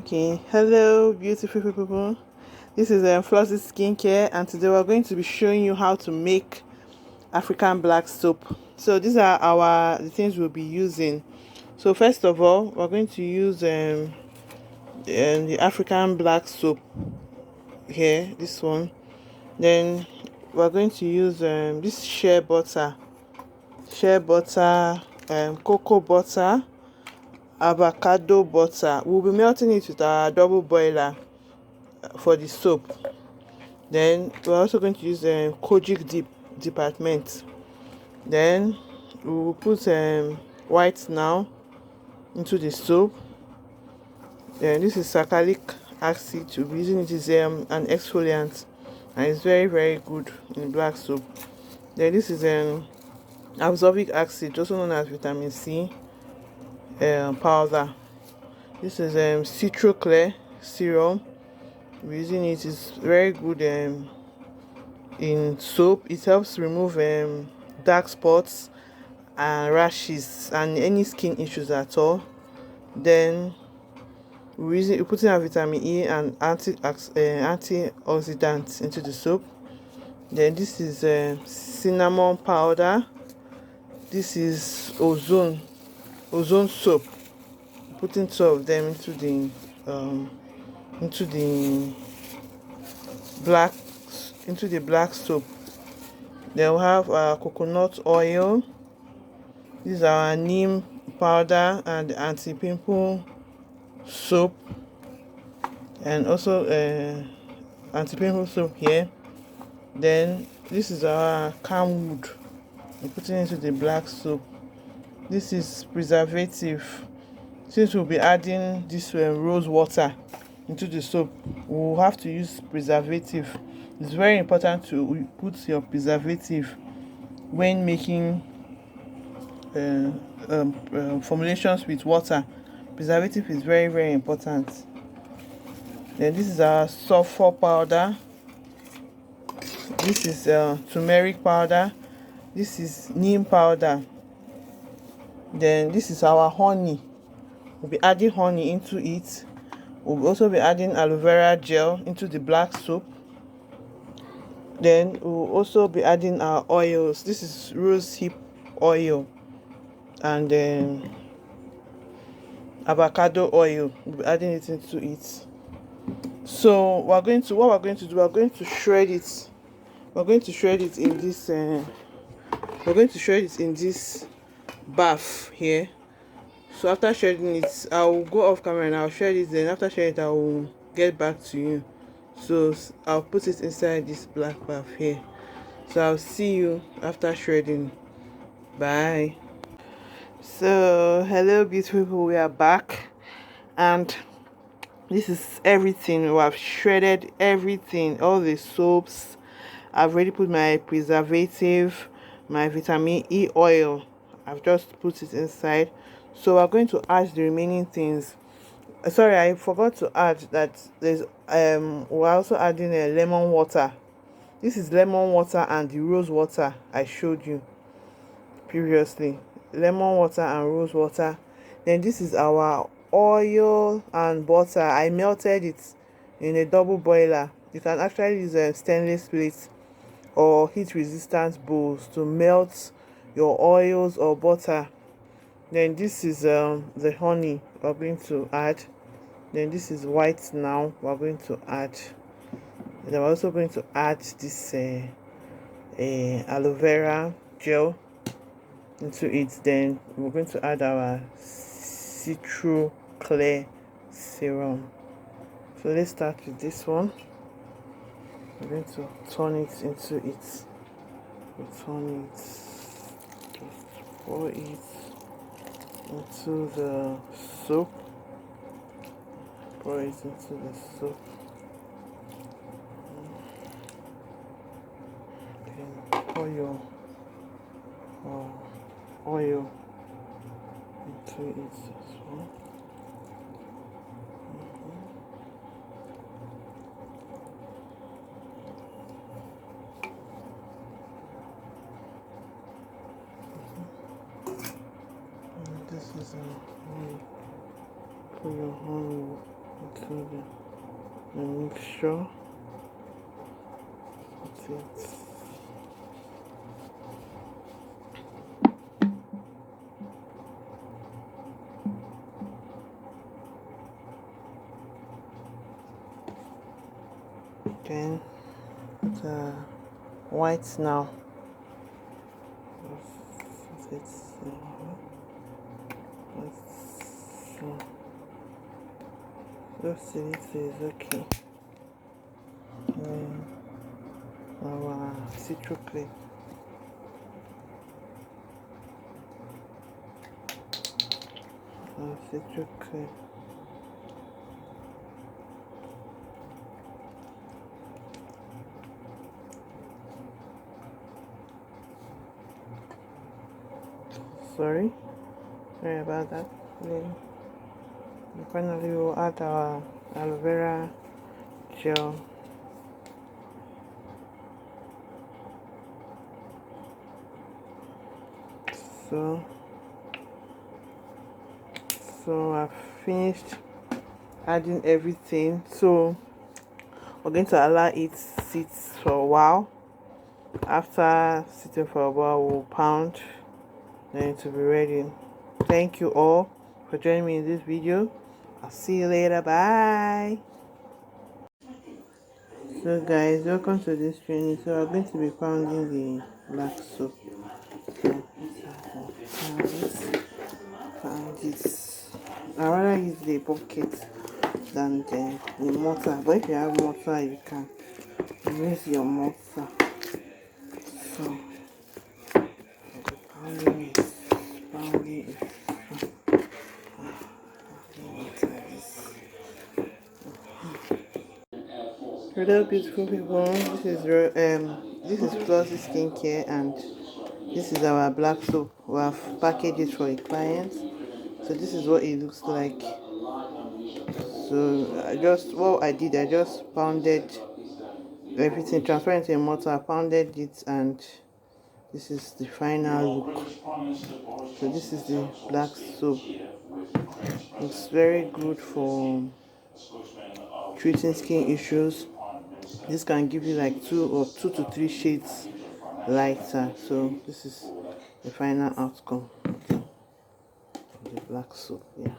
Okay, hello beautiful people. This is Flossy Skincare, and today we're going to be showing you how to make African black soap. So these are the things we'll be using. So first of all, we're going to use the African black soap here, this one. Then we're going to use this shea butter, cocoa butter, avocado butter. We'll be melting it with our double boiler for the soap. Then we're also going to use Kojic Dipalmitate. Then we will put white now into the soap. Then this is saclicylic acid. We'll be using it as an exfoliant, and it's very good in black soap. Then this is absorbic acid, also known as vitamin C powder. This is Citro serum. We're using it. It's very good in soap. It helps remove dark spots and rashes and any skin issues at all. Then we're putting our vitamin E and antioxidants into the soap. Then this is cinnamon powder. This is ozone soap. Putting two of them into the black soap. Then we have our coconut oil. This is our neem powder and anti-pimple soap, and also anti-pimple soap here. Then this is our Camwood. We're putting it into the black soap. This is preservative. Since we'll be adding this rose water into the soap, we'll have to use preservative. It's very important to put your preservative when making formulations with water. Preservative is very important. Then this is our sulfur powder. This is turmeric powder. This is neem powder. Then this is our honey. We'll be adding honey into it. We'll also be adding aloe vera gel into the black soap. Then we'll also be adding our oils. This is Rosehip oil and avocado oil. We'll be adding it into it. So what we're going to do, we're going to shred it. We're going to shred it in this bath here. So after shredding it, I'll go off camera and I'll shred it. Then after shredding it, I will get back to you. So I'll put it inside this black bath here. So I'll see you after shredding. Bye. So hello beautiful people, we are back, and this is everything. We have shredded everything, all the soaps. I've already put my preservative, my vitamin E oil. I've just put it inside. So we're going to add the remaining things. Sorry, I forgot to add that there's we're also adding a lemon water. This is lemon water and the rose water I showed you previously. Lemon water and rose water. Then this is our oil and butter. I melted it in a double boiler. You can actually use a stainless plate or heat resistant bowls to melt your oils or butter. Then this is the honey we're going to add. Then this is white now we're going to add. Then we're also going to add this aloe vera gel into it. Then we're going to add our citro clear serum. So let's start with this one. We're going to turn it into it. We turn it, pour it into the soap. Pour it into the soap. Then pour your oil into it as well. This is honey. Put your honey into the mixture. That's it. Then the white now. Let's see, this is okay. Our citric clay. Citric clay. Sorry about that. Then finally we'll add our aloe vera gel. So I've finished adding everything, so we're going to allow it sit for a while. After sitting for a while, we'll pound, then it will be ready. Thank you all for joining me in this video. I'll see you later. Bye. So guys, welcome to this training. So I'm going to be pounding the black soap. Pound this. I rather use the bucket than the mortar, but if you have mortar, you can use your mortar. So pounding it. Hello beautiful people, this is Flossy Skincare, and this is our black soap. We have packaged it for a client, so this is what it looks like. So I just pounded everything, transferred into a mortar, pounded it, and this is the final look. So this is the black soap. It's very good for treating skin issues. This can give you like 2 to 3 shades lighter. So this is the final outcome of the black soap. Yeah.